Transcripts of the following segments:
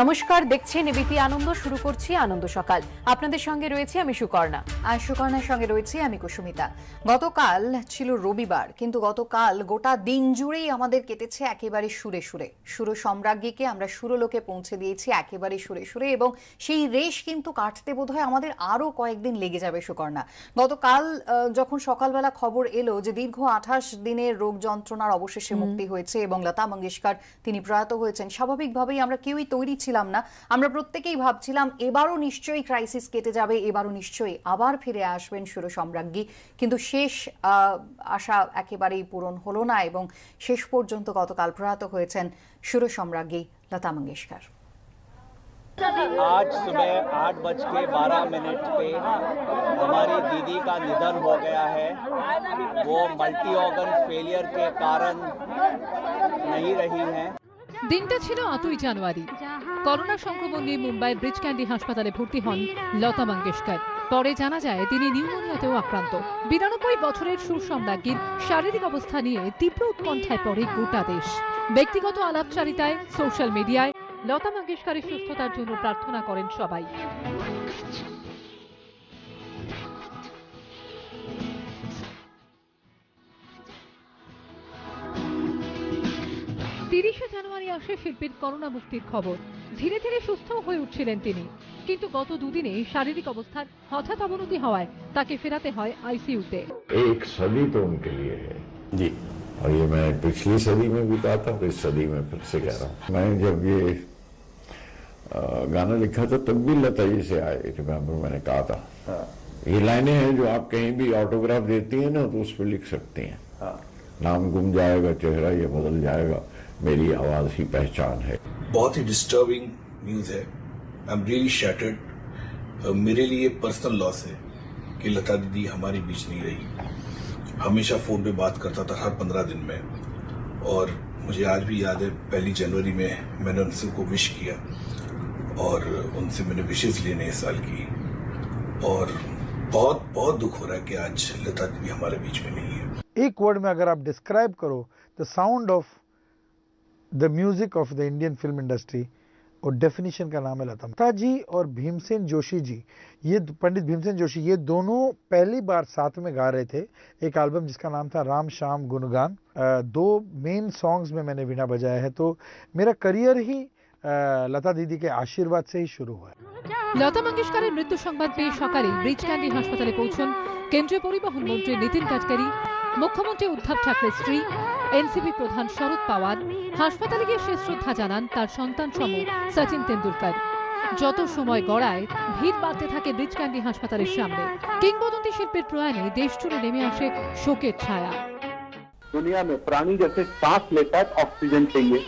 নমস্কার, দেখছেন এবিপি আনন্দ। শুরু করছি আনন্দ সকাল। আপনাদের সঙ্গে রয়েছে আমি সুকর্ণা, আর সুকর্ণার সঙ্গে রয়েছি আমি কুসুমিতা। গতকাল ছিল রবিবার, কিন্তু গতকাল গোটা দিন জুড়েই আমাদের কেটেছে একেবারে সুরে সুরে। সুর সম্রাজ্ঞীকে আমরা সুরলোকে পৌঁছে দিয়েছি একেবারে সুরে সুরে, এবং সেই রেশ কিন্তু কাটতে বোধহয় আমাদের আরও কয়েকদিন লেগে যাবে সুকর্ণা। গতকাল যখন সকালবেলা খবর এলো যে দীর্ঘ 28 দিনের রোগ যন্ত্রণার অবশেষে মুক্তি হয়েছে এবং লতা মঙ্গেশকর তিনি প্রয়াত হয়েছেন, স্বাভাবিকভাবেই আমরা কেউই তৈরি ছিলাম না। আমরা প্রত্যেকেই ভাবছিলাম এবারও নিশ্চয়ই ক্রাইসিস কেটে যাবে, এবারও নিশ্চয়ই আবার ফিরে আসবেন সুর সম্রাজ্ঞী। কিন্তু শেষ আশা একেবারেই পূরণ হলো না, এবং শেষ পর্যন্ত গতকাল প্রয়াত হয়েছেন সুর সম্রাজ্ঞী লতা মঙ্গেশকর। आज सुबह 8:12 पे हमारी दीदी का निधन हो गया है। वो मल्टी ऑर्गन फेलियर के कारण नहीं रही हैं। দিনটা ছিল 8ই জানুয়ারি। করোনা সংক্রমণ নিয়ে মুম্বাই ব্রিজ ক্যান্ডি হাসপাতালে ভর্তি হন লতা মঙ্গেশকর। পরে জানা যায় তিনি নিউমোনিয়াতেও আক্রান্ত। 92 বছরের সুর সম্রাজ্ঞীর শারীরিক অবস্থা নিয়ে তীব্র উৎকণ্ঠায় পড়ে গোটা দেশ। ব্যক্তিগত আলাপচারিতায়, সোশ্যাল মিডিয়ায় লতা মঙ্গেশকরের সুস্থতার জন্য প্রার্থনা করেন সবাই। 30 জানুয়ারি আসে শিল্পীর করোনা মুক্তির খবর। ধীরে ধীরে সুস্থ হয়ে উঠছিলেন তিনি, কিন্তু গত দুদিনে শারীরিক অবস্থার হঠাৎ অবনতি হওয়ায় তাকে ফেরাতে হয় আইসিইউতে। एक सदी तो उनके लिए है जी, और ये मैं पिछली सदी में भी कहा था, इस सदी में फिर से कह रहा हूँ। मैंने जब ये गाना लिखा था तब भी लता जी से आए, रिमेम्बर मैंने कहा था ये लाइनें हैं जो आप कहीं भी ऑटोग्राफ देती हैं ना तो उस पर लिख सकती हैं। नाम गुम जाएगा, चेहरा ये बदल जाएगा, मेरी आवाज ही पहचान है। बहुत ही डिस्टर्बिंग न्यूज है। I am really shattered. मेरे लिए पर्सनल लॉस है कि लता दीदी हमारे बीच नहीं रही। हमेशा फोन पे बात करता था हर 15 दिन में, और मुझे आज भी याद है 1 जनवरी में मैंने उनसे को विश किया और उनसे मैंने विशेष लिए नए साल की, और बहुत बहुत दुख हो रहा है कि आज लता दीदी हमारे बीच में नहीं है। एक वर्ड में अगर आप डिस्क्राइब करो the sound of the music of the Indian film industry, और डेफिनेशन का नाम है लता जी और भीमसेन जोशी जी। ये पंडित भीमसेन जोशी, ये दोनों पहली बार साथ में गा रहे थे एक एल्बम जिसका नाम था राम श्याम गुणगान। 2 मेन सॉन्ग्स में मैंने वीणा बजाया है, तो मेरा करियर ही लता दीदी के आशीर्वाद से ही शुरू हुआ। লতা মঙ্গেশকরের মৃত্যু সংবাদ পেয়ে সকালে ব্রিজ ক্যান্ডি হাসপাতালে পৌঁছন কেন্দ্রীয় পরিবহন মন্ত্রী নীতিন গাডকারি, মুখ্যমন্ত্রী উদ্ধব ঠাকরে স্ত্রী, এনসিপি প্রধান শরদ পাওয়ার। হাসপাতালে গিয়ে শেষ শ্রদ্ধা জানান তার সন্তান সম সচিন তেন্ডুলকর। যত সময় গড়ায় ভিড় বাড়তে থাকে ব্রিজ ক্যান্ডি হাসপাতালের সামনে। কিংবদন্তি শিল্পীর প্রয়াণে দেশ জুড়ে নেমে আসে শোকের ছায়া। दुनिया में प्राणी जैसे सांस लेता है ऑक्सीजन चाहिए,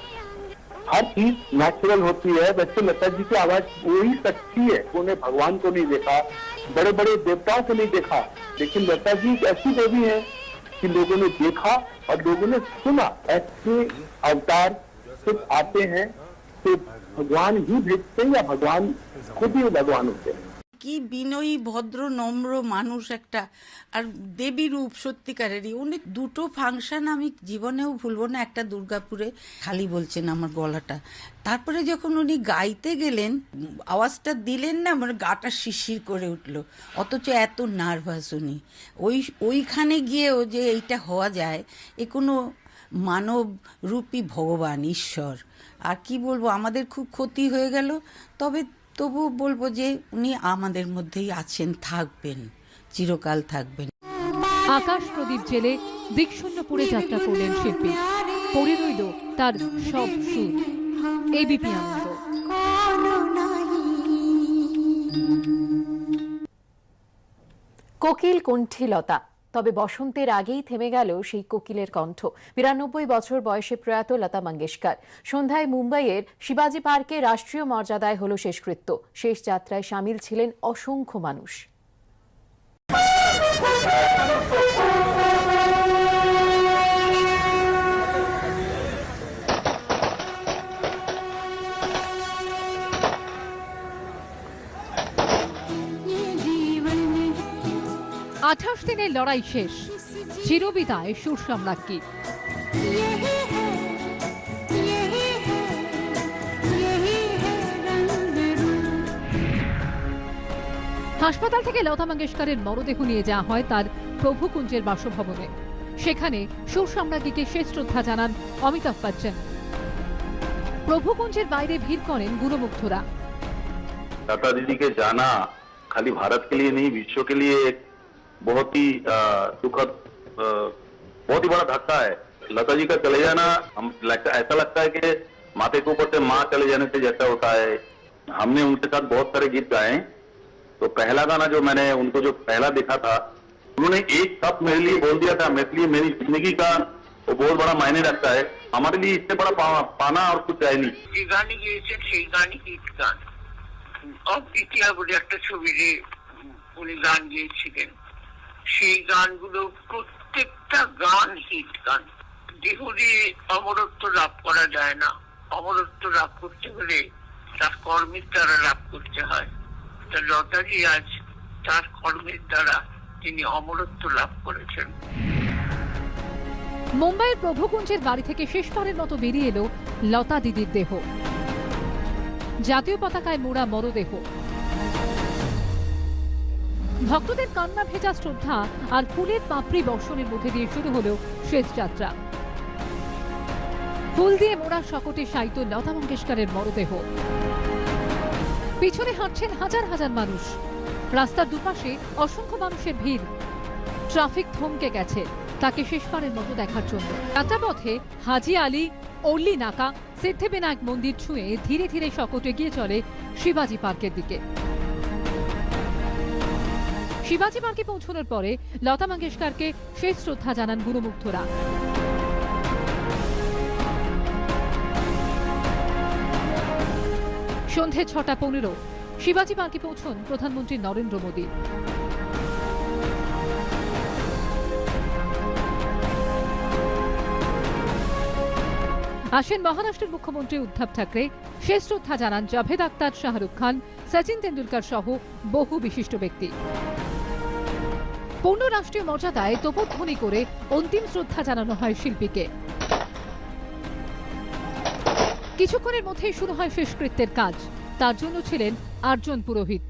हर चीज नेचुरल होती है, वैसे लता जी की आवाज वही सच्ची है। उन्हें भगवान को नहीं देखा, बड़े बड़े देवताओं को नहीं देखा, लेकिन लता जी एक ऐसी देवी है कि लोगों ने देखा और लोगों ने सुना। ऐसे अवतार सिर्फ आते हैं तो भगवान ही भेजते हैं, या भगवान खुद ही भगवान होते हैं। কি বিনয়ী ভদ্র নম্র মানুষ একটা, আর দেবী রূপ সত্যিকারেরই। উনি 2টো ফাংশন আমি জীবনেও ভুলবো না। একটা দুর্গাপুরে, খালি বলছেন আমার গলাটা, তারপরে যখন উনি গাইতে গেলেন, আওয়াজটা দিলেন না, আমার গাটা শিরশির করে উঠলো। অথচ এত নার্ভাস উনি। ওইখানে গিয়েও যে এইটা হওয়া যায়, এ কোনো মানব রূপী ভগবান ঈশ্বর। আর কি বলবো, আমাদের খুব ক্ষতি হয়ে গেল। তবু বলবো যে উনি আমাদের মধ্যেই আছেন, থাকবেন, চিরকাল থাকবেন। আকাশ প্রদীপ জেলে দিকশূন্যপুরে যাত্রা করলেন শিল্পী। পড়ে রইল তার সব সুর। এবিপি আনন্দ। কোকিল কণ্ঠী লতা, তবে বসন্তের আগেই থেমে গেল সেই কোকিলের কণ্ঠ। 92 বছর বয়সে প্রয়াত লতা মঙ্গেশকর। সন্ধ্যায় মুম্বাইয়ের শিবাজি পার্কে রাষ্ট্রীয় মর্যাদায় হলো শেষকৃত্য। শেষ যাত্রায় সামিল ছিলেন অসংখ্য মানুষ। আঠাশ দিনের লড়াই শেষ, চিরবিদায় সুর সম্রাজ্ঞী। হাসপাতাল থেকে লতা মঙ্গেশকরের মরদেহ নিয়ে যাওয়া হয় তার প্রভুকুঞ্জের বাসভবনে। সেখানে সুর সম্রাজ্ঞীকে শেষ শ্রদ্ধা জানান অমিতাভ বচ্চন। প্রভুকুঞ্জের বাইরে ভিড় করেন গুণমুগ্ধরা। लता दीदी के जाना खाली भारत के लिए नहीं, विश्व के लिए एक बहुत ही दुखद, बहुत ही बड़ा धक्का है। लता जी का चले जाना ऐसा लगता है कि माथे के ऊपर से माँ चले जाने से जैसा होता है। हमने उनके साथ बहुत सारे गीत गाए, तो पहला गाना जो मैंने उनको जो पहला देखा था, उन्होंने एक शब्द मेरे लिए बोल दिया था, मेरे लिए मेरी जिंदगी का वो बहुत बड़ा मायने रखता है। हमारे लिए इससे बड़ा पाना और कुछ है नहीं। গানে গিয়েছেন সেই গানই গীত গান। অদ্বিতীয়া বলে একটা ছবিতে উনি গান গিয়েছিলেন, সেই গানগুলো প্রত্যেকটা গান হিট গান। দেহ দিয়ে অমরত্ব লাভ করা যায় না, অমরত্ব লাভ করতে হলে তার কর্মের দ্বারা লাভ করতে হয়। তা লতাজি আজ তার কর্মের দ্বারা তিনি অমরত্ব লাভ করেছেন। মুম্বাইয়ের প্রভুকুঞ্জের বাড়ি থেকে শেষবারের মতো বেরিয়ে এলো লতা দিদির দেহ। জাতীয় পতাকায় মোড়া মরদেহ, ভক্তদের কান্না ভেজা শ্রদ্ধা আর ফুলের পাপড়ি বর্ষণের মধ্যে দিয়ে শুরু হলো শেষ যাত্রা। ফুল দিয়ে মোড়া শকটে শায়িত লতা মঙ্গেশকরের মরদেহ। পিছনে হাঁটছেন হাজার হাজার মানুষ, রাস্তার দুপাশে অসংখ্য মানুষের ভিড়। ট্রাফিক থমকে গেছে তাকে শেষবারের মতো দেখার জন্য। যাত্রাপথে হাজি আলী, ওর্লি নাকা, সিদ্ধিবিনায়ক মন্দির ছুঁয়ে ধীরে ধীরে শকট এগিয়ে চলে শিবাজি পার্কের দিকে। শিবাজি পার্কে পৌঁছানোর পরে লতা মঙ্গেশকরকে শেষ শ্রদ্ধা জানান গুণমুগ্ধরা। সন্ধে 6:15 শিবাজি পার্কে পৌঁছন প্রধানমন্ত্রী নরেন্দ্র মোদী। আসেন মহারাষ্ট্রের মুখ্যমন্ত্রী উদ্ধব ঠাকরে, শেষ শ্রদ্ধা জানান জাভেদ আখতার, শাহরুখ খান, সচিন তেন্ডুলকর সহ বহু বিশিষ্ট ব্যক্তি। পূর্ণ রাষ্ট্রীয় মর্যাদায় তোপধ্বনি করে অন্তিম শ্রদ্ধা জানানো হয় শিল্পীকে। কিছুক্ষণের মধ্যেই শুরু হয় শেষকৃত্যের কাজ। তার জন্য ছিলেন 8 জন পুরোহিত।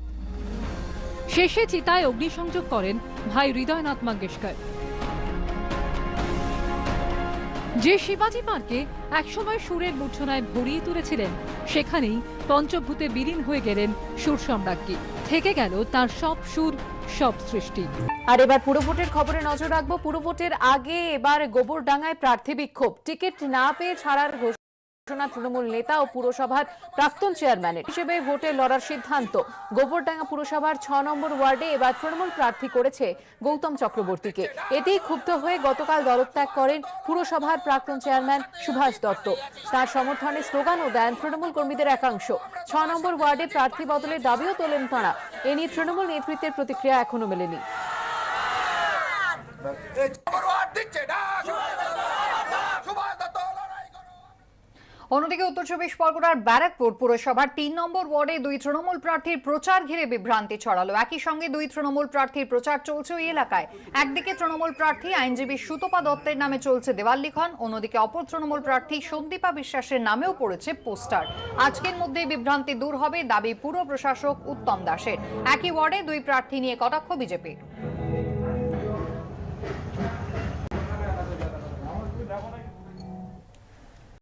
শেষে চিতায় অগ্নিসংযোগ করেন ভাই হৃদয়নাথ মঙ্গেশকর। যে শিবাজি পার্কে একসময় সুরের মূর্ছনায় ভরিয়ে তুলেছিলেন, সেখানেই পঞ্চভূতে বিলীন হয়ে গেলেন সুর সম্রাজ্ঞী। থেকে গেল তার সব সুর, সব সৃষ্টি। আর এবার পুরভোটের খবরে নজর রাখবো। পুরভোটের আগে এবার গোবরডাঙ্গায় প্রার্থী বিক্ষোভ। টিকিট না পেয়ে ছাড়ার ঘোষণা তৃণমূল নেতা ও পুরসভার প্রাক্তন চেয়ারম্যানের হিসেবে ভোটে লড়ার সিদ্ধান্ত। গোবরডাঙ্গা পুরসভার 6 নম্বর ওয়ার্ডে এবার তৃণমূল প্রার্থী করেছে গৌতম চক্রবর্তীকে। এতেই ক্ষুব্ধ হয়ে গতকাল দলত্যাগ করেন পুরসভার প্রাক্তন চেয়ারম্যান সুভাষ দত্ত। তার সমর্থনে স্লোগানও দেন তৃণমূল কর্মীদের একাংশ। 6 নম্বর ওয়ার্ডে প্রার্থী বদলের দাবিও তোলেন তাঁরা। এ নিয়ে তৃণমূল নেতৃত্বের প্রতিক্রিয়া এখনো মেলেনি। অন্যদিকে উত্তর 24 পরগনার ব্যারাকপুর পুরসভার 3 নম্বর ওয়ার্ডে 2 তৃণমূল প্রার্থীর প্রচার ঘিরে বিভ্রান্তি ছড়ালো। একই সঙ্গে 2 তৃণমূল প্রার্থীর প্রচার চলছে ওই এলাকায়। একদিকে তৃণমূল প্রার্থী আইনজীবী সুতপা দত্তের নামে চলছে দেওয়াল লিখন, অন্যদিকে অপর তৃণমূল প্রার্থী সন্দীপা বিশ্বাসের নামেও পড়েছে পোস্টার। আজকের মধ্যেই বিভ্রান্তি দূর হবে, দাবি পুর প্রশাসক উত্তম দাসের। একই ওয়ার্ডে 2 প্রার্থী নিয়ে কটাক্ষ বিজেপির।